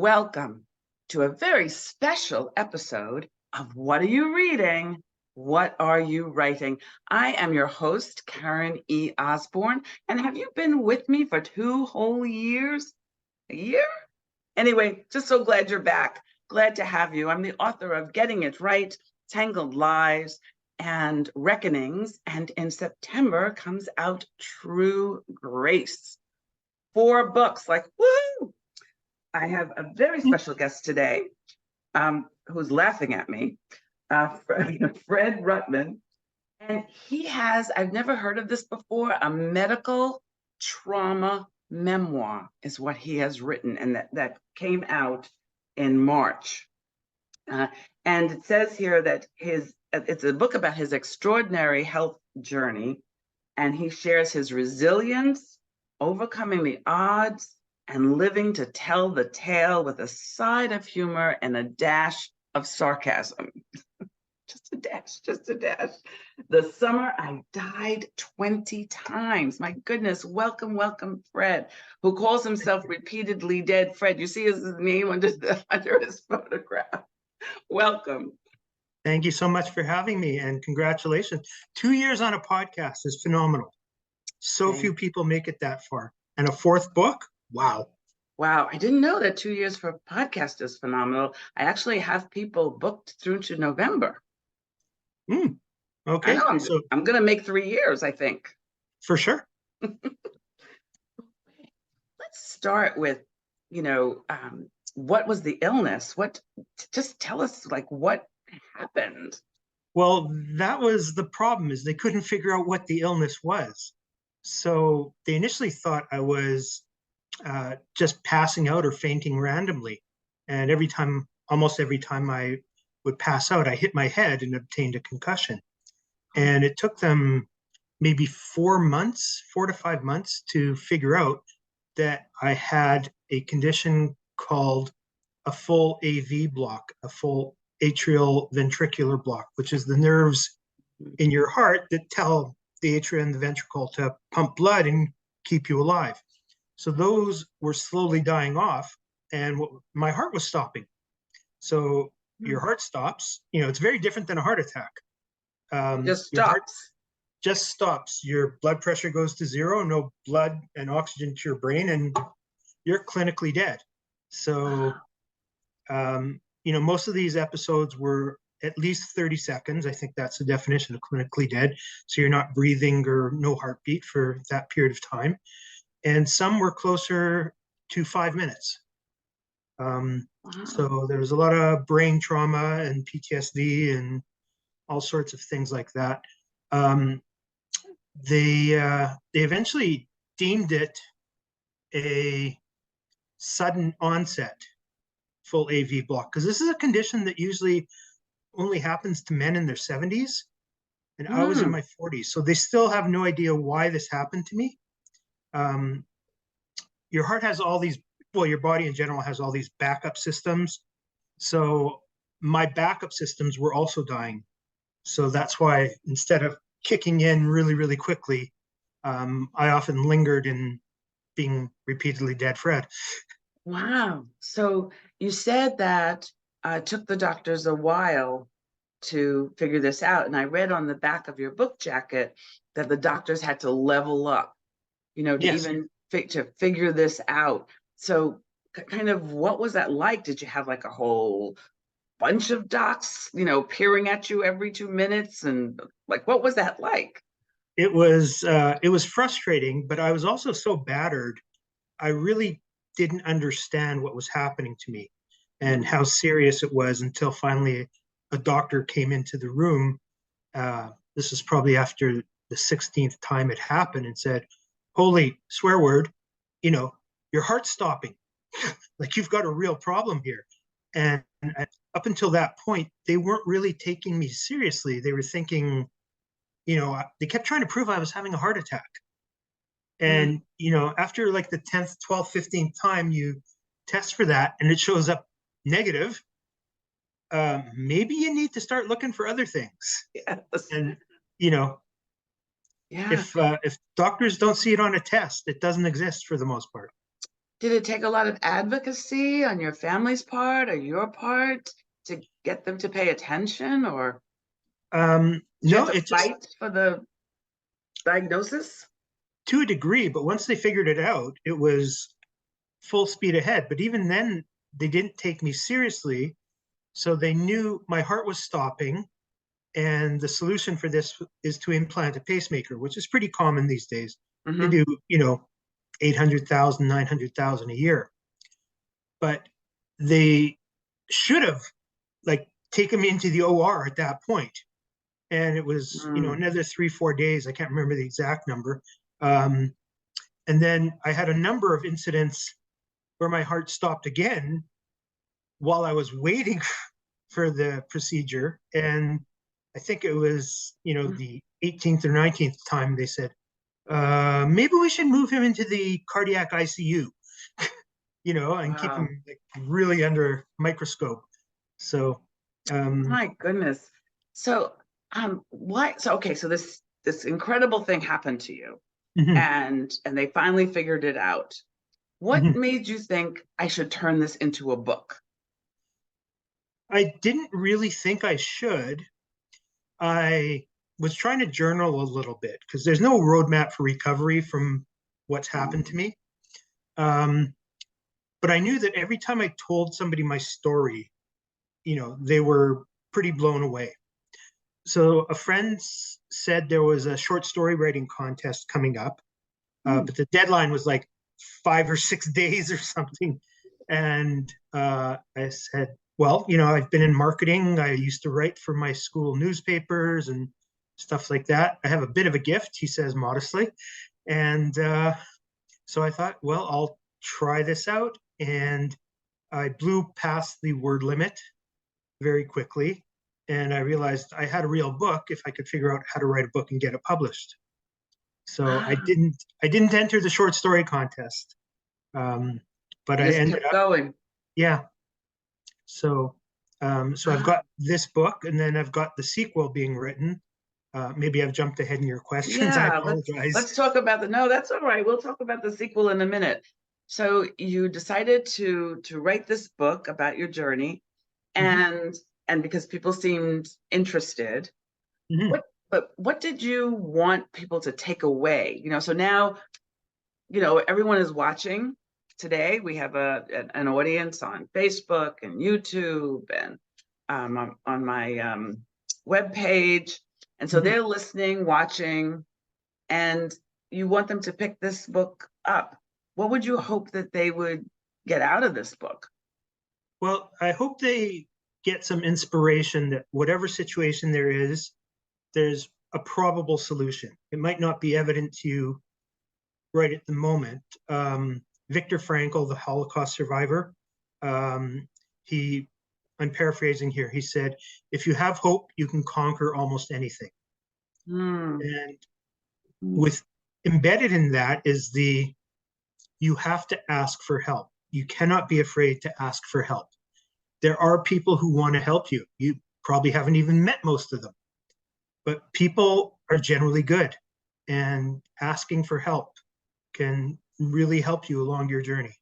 Welcome to a very special episode of What Are You Reading? What Are You Writing? I am your host, Karen E. Osborne, and have you been with me for 2 whole years? A year? Anyway, just so glad you're back. Glad to have you. I'm the author of Getting It Right, Tangled Lives, and Reckonings, and in September comes out True Grace. 4 books, like, woo! I have a very special guest today, who's laughing at me, Fred Rutman. And he has, I've never heard of this before, a medical trauma memoir is what he has written, and that came out in March. And it says here that it's a book about his extraordinary health journey, and he shares his resilience, overcoming the odds, and living to tell the tale with a side of humor and a dash of sarcasm. Just a dash. The summer I died 20 times. My goodness, welcome, Fred, who calls himself repeatedly dead. Fred, you see his name under his photograph. Welcome. Thank you so much for having me, and congratulations. 2 years on a podcast is phenomenal. So few people make it that far. And a 4th book? Wow. Wow, I didn't know that 2 years for a podcast is phenomenal. I actually have people booked through to November. Okay. I know, I'm going to make 3 years, I think. For sure. Let's start with, what was the illness? Just tell us, what happened? Well, that was the problem, is they couldn't figure out what the illness was. So they initially thought I was just passing out or fainting randomly. And almost every time I would pass out, I hit my head and obtained a concussion. And it took them maybe 4 to 5 months to figure out that I had a condition called a full AV block, a full atrial ventricular block, which is the nerves in your heart that tell the atria and the ventricle to pump blood and keep you alive. So those were slowly dying off, and my heart was stopping. So your heart stops. It's very different than a heart attack. Just your heart stops. just stops. Your blood pressure goes to 0, no blood and oxygen to your brain, and you're clinically dead. So, most of these episodes were at least 30 seconds. I think that's the definition of clinically dead. So you're not breathing or no heartbeat for that period of time. And some were closer to 5 minutes. So there was a lot of brain trauma and PTSD and all sorts of things like that. They eventually deemed it a sudden onset full AV block, because this is a condition that usually only happens to men in their 70s, and I was in my 40s, so they still have no idea why this happened to me. Your heart has all these, your body in general has all these backup systems. So my backup systems were also dying. So that's why instead of kicking in really, really quickly, I often lingered in being repeatedly dead Fred. Wow. So you said that it took the doctors a while to figure this out. And I read on the back of your book jacket that the doctors had to level up, to Yes. even to figure this out. So kind of what was that like? Did you have like a whole bunch of docs, peering at you every 2 minutes? And what was that like? It was frustrating, but I was also so battered. I really didn't understand what was happening to me and how serious it was until finally a doctor came into the room. This is probably after the 16th time it happened, and said, "Holy swear word, your heart's stopping. Like, you've got a real problem here." And up until that point, they weren't really taking me seriously. They were thinking, they kept trying to prove I was having a heart attack. And, after like the 10th, 12th, 15th time you test for that and it shows up negative, maybe you need to start looking for other things. Yes. And, yeah. if doctors don't see it on a test, it doesn't exist for the most part. did it take a lot of advocacy on your family's part or your part to get them to pay attention, or did you have No, to it just fight for the diagnosis? to a degree, but once they figured it out, it was full speed ahead. But even then, they didn't take me seriously. So they knew my heart was stopping. And the solution for this is to implant a pacemaker, which is pretty common these days. They Hmm. do, 800,000, 900,000 a year. But they should have like taken me into the OR at that point. And it was, Mm. another 3, 4 days. I can't remember the exact number. Um, and then I had a number of incidents where my heart stopped again while I was waiting for the procedure. And I think it was, the 18th or 19th time they said, maybe we should move him into the cardiac ICU, and keep Wow. him like, really under microscope. So, um, My goodness. So, what? So, okay. So this incredible thing happened to you, mhm, and they finally figured it out. What mhm. made you think I should turn this into a book? I didn't really think I should. I was trying to journal a little bit because there's no roadmap for recovery from what's happened to Mm. me. Um, but I knew that every time I told somebody my story, they were pretty blown away. So a friend said there was a short story writing contest coming up, Mm. but the deadline was like 5 or 6 days or something. And I said, well, I've been in marketing. I used to write for my school newspapers and stuff like that. I have a bit of a gift, he says modestly. And so I thought, well, I'll try this out. And I blew past the word limit very quickly. And I realized I had a real book if I could figure out how to write a book and get it published. So I Ah, didn't I didn't enter the short story contest, um, but you I just ended kept up, going. yeah. So I've Ah, got this book, and then I've got the sequel being written. Maybe I've jumped ahead in your questions. I yeah, apologize. let's talk about the no, that's all right. We'll talk about the sequel in a minute. So you decided to write this book about your journey, Mhm, and because people seemed interested. mhm, What did you want people to take away? So now, everyone is watching today. We have an audience on Facebook and YouTube and on my web page. And so mhm. they're listening, watching, and you want them to pick this book up. What would you hope that they would get out of this book? Well, I hope they get some inspiration that whatever situation there is, there's a probable solution. It might not be evident to you right at the moment. Viktor Frankl, the Holocaust survivor, um, he, I'm paraphrasing here, he said, if you have hope, you can conquer almost anything. Hmm. And with embedded in that is you have to ask for help. You cannot be afraid to ask for help. There are people who want to help you. You probably haven't even met most of them, but people are generally good, and asking for help can really help you along your journey.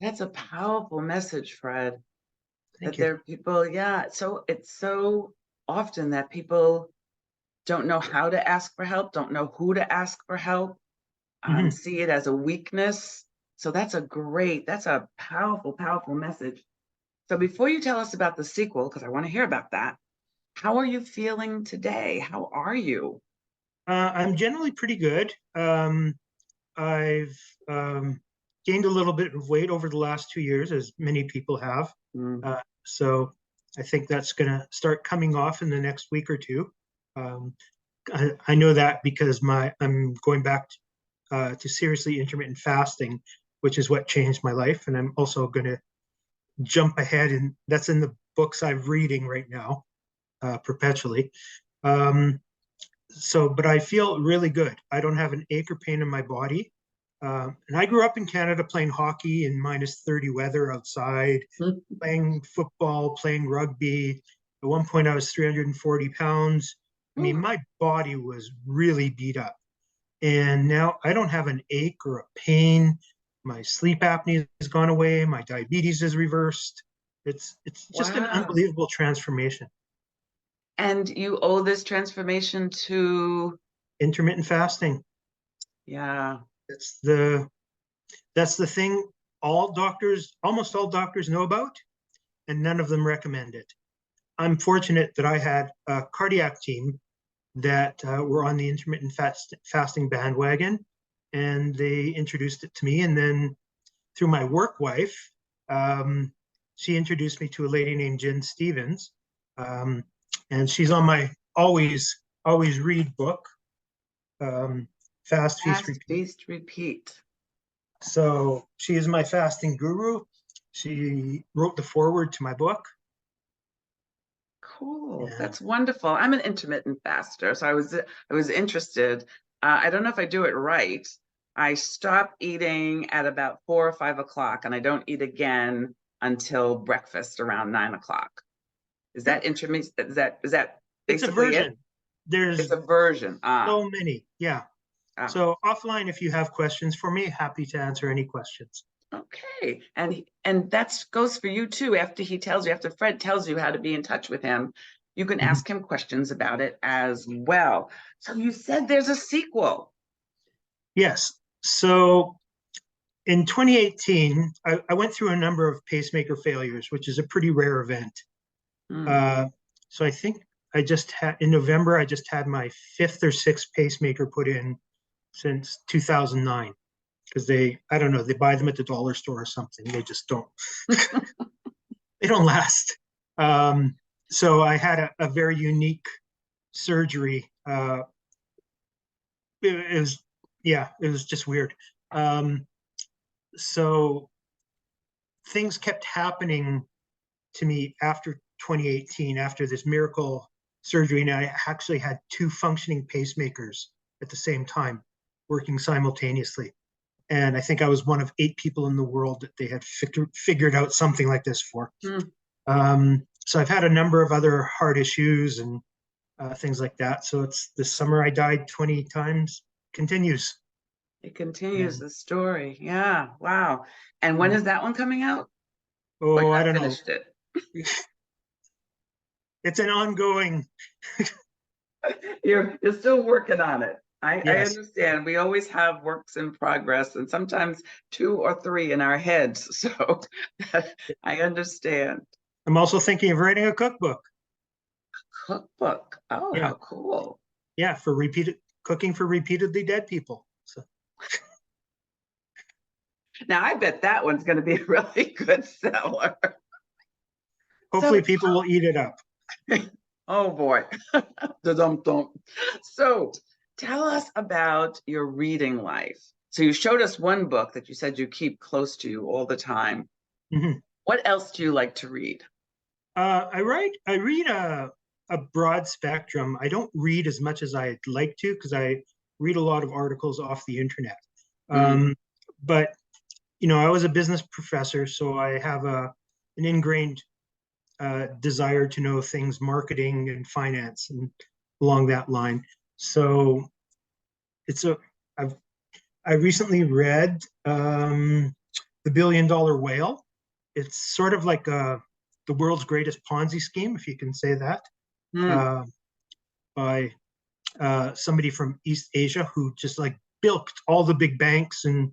That's a powerful message, Fred. That Thank you. there are people, yeah. So it's so often that people don't know how to ask for help, don't know who to ask for help, Mhm. see it as a weakness. So that's a powerful, powerful message. So before you tell us about the sequel, because I want to hear about that, how are you feeling today? How are you? I'm generally pretty good. I've gained a little bit of weight over the last 2 years, as many people have. Mm. So I think that's going to start coming off in the next week or two. Um, I know that because I'm going back to seriously intermittent fasting, which is what changed my life, and I'm also going to jump ahead, and that's in the books I'm reading right now, perpetually. Um, but I feel really good. I don't have an ache or pain in my body. And I grew up in Canada playing hockey in minus 30 weather outside, playing football, playing rugby. At one point, I was 340 pounds. I mean, my body was really beat up. And now I don't have an ache or a pain. My sleep apnea has gone away. My diabetes is reversed. It's just an Wow. unbelievable transformation. And you owe this transformation to, Intermittent fasting. yeah. That's the thing almost all doctors know about, and none of them recommend it. I'm fortunate that I had a cardiac team that were on the intermittent fasting bandwagon, and they introduced it to me. And then through my work wife, um, she introduced me to a lady named Jen Stevens, um, and she's on my always read book, um, Fast Feast Fast, Repeat. feast, repeat. So she is my fasting guru. She wrote the foreword to my book. Cool. Yeah. That's wonderful. I'm an intermittent faster, so I was interested. I don't know if I do it right. I stop eating at about 4 or 5 o'clock, and I don't eat again until breakfast around 9 o'clock. Is Yep. that intermittent? Is that It's a basically it? version. There's It's a version. so many. Yeah. Ah. So offline, if you have questions for me, happy to answer any questions. Okay. And that goes for you too. After Fred tells you how to be in touch with him, you can Mhm. ask him questions about it as well. So you said there's a sequel. Yes. So in 2018, I went through a number of pacemaker failures, which is a pretty rare event. Hmm. Uh, so I think I just had in November, I just had my fifth or sixth pacemaker put in since 2009 because I don't know, they buy them at the dollar store or something. They just don't, they don't last. Um, so I had a very unique surgery. It was, yeah, it was just weird. Um, so things kept happening to me after 2018, after this miracle surgery. And I actually had two functioning pacemakers at the same time working simultaneously. And I think I was one of 8 people in the world that they had figured out something like this for. Hmm. So I've had a number of other heart issues and things like that. So it's this summer I died 20 times, continues. It continues And the story. Yeah. Wow. And when yeah. is that one coming out? Or you Oh, I have don't know. finished it? It's an ongoing, You're still working on it. I yes. understand. We always have works in progress and sometimes two or three in our heads. So I understand. I'm also thinking of writing a cookbook. Cookbook. Oh, Yeah. how cool. Yeah. For repeated cooking for repeatedly dead people. So Now, I bet that one's going to be a really good seller. So, hopefully people will eat it up. oh boy. Da-dum-dum. So, tell us about your reading life. So, you showed us one book that you said you keep close to you all the time. Mhm. What else do you like to read? I read a broad spectrum. I don't read as much as I'd like to because I read a lot of articles off the internet. Mm. Um, but I was a business professor, so I have an ingrained desire to know things marketing and finance and along that line. So it's a I've I recently read The Billion Dollar Whale. It's sort of like the world's greatest Ponzi scheme, if you can say that, Mm. uh, by somebody from East Asia who just like bilked all the big banks and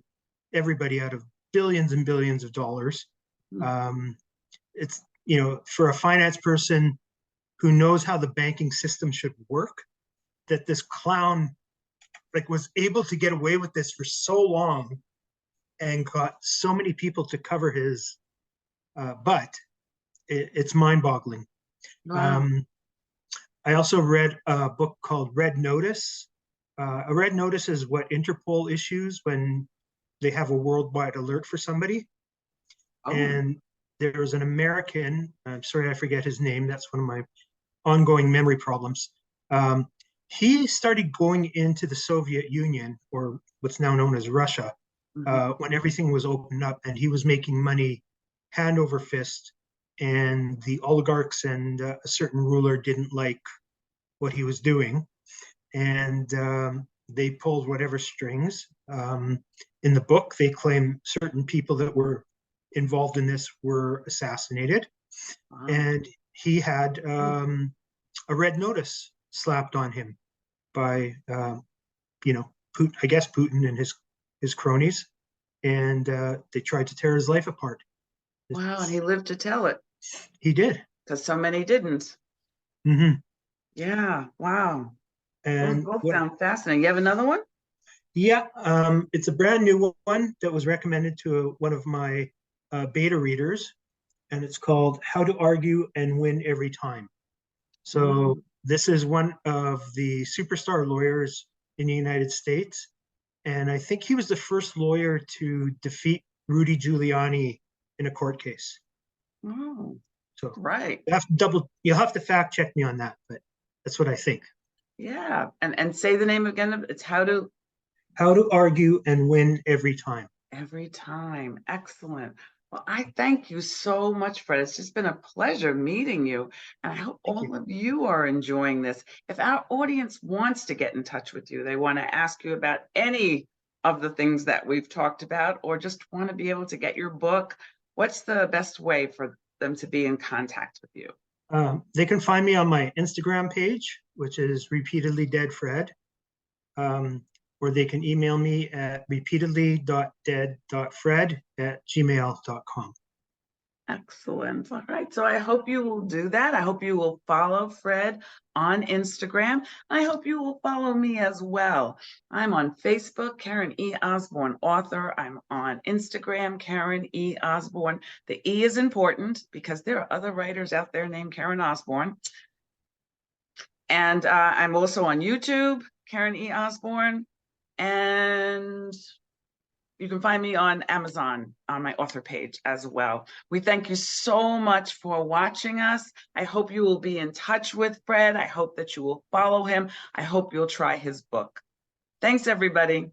everybody out of billions and billions of dollars. Mm. Um, it's, for a finance person who knows how the banking system should work, that this clown like was able to get away with this for so long and got so many people to cover his butt. It's mind-boggling. Wow. Um, I also read a book called Red Notice. A red notice is what Interpol issues when they have a worldwide alert for somebody. Oh. And there was an American, I'm sorry, I forget his name. That's one of my ongoing memory problems. Um, he started going into the Soviet Union, or what's now known as Russia, Mhm. when everything was opened up, and he was making money hand over fist. And the oligarchs and a certain ruler didn't like what he was doing, and they pulled whatever strings. In the book, they claim certain people that were involved in this were assassinated, Wow. and he had a red notice slapped on him by, Putin, I guess Putin and his cronies, and they tried to tear his life apart. Wow, and he lived to tell it He did. because so many didn't. Hmm. Yeah, wow. Those And both what? sound fascinating. You have another one? Yeah, it's a brand new one that was recommended to one of my beta readers, and it's called "How to Argue and Win Every Time." So Mm. this is one of the superstar lawyers in the United States, and I think he was the first lawyer to defeat Rudy Giuliani in a court case. Oh, So right. you'll have to fact check me on that, but that's what I think. Yeah. And say the name again. It's How to How to argue and win every time. Every Time. Excellent. Well, I thank you so much, Fred. It's just been a pleasure meeting you. And I hope Thank you. all of you are enjoying this. If our audience wants to get in touch with you, they want to ask you about any of the things that we've talked about, or just want to be able to get your book, what's the best way for them to be in contact with you? They can find me on my Instagram page, which is repeatedly dead Fred, or they can email me at repeatedly.dead.fred@gmail.com. Excellent. All right. So I hope you will do that. I hope you will follow Fred on Instagram. I hope you will follow me as well. I'm on Facebook, Karen E. Osborne, author. I'm on Instagram, Karen E. Osborne. The E is important because there are other writers out there named Karen Osborne. And I'm also on YouTube, Karen E. Osborne. And you can find me on Amazon on my author page as well. We thank you so much for watching us. I hope you will be in touch with Fred. I hope that you will follow him. I hope you'll try his book. Thanks, everybody.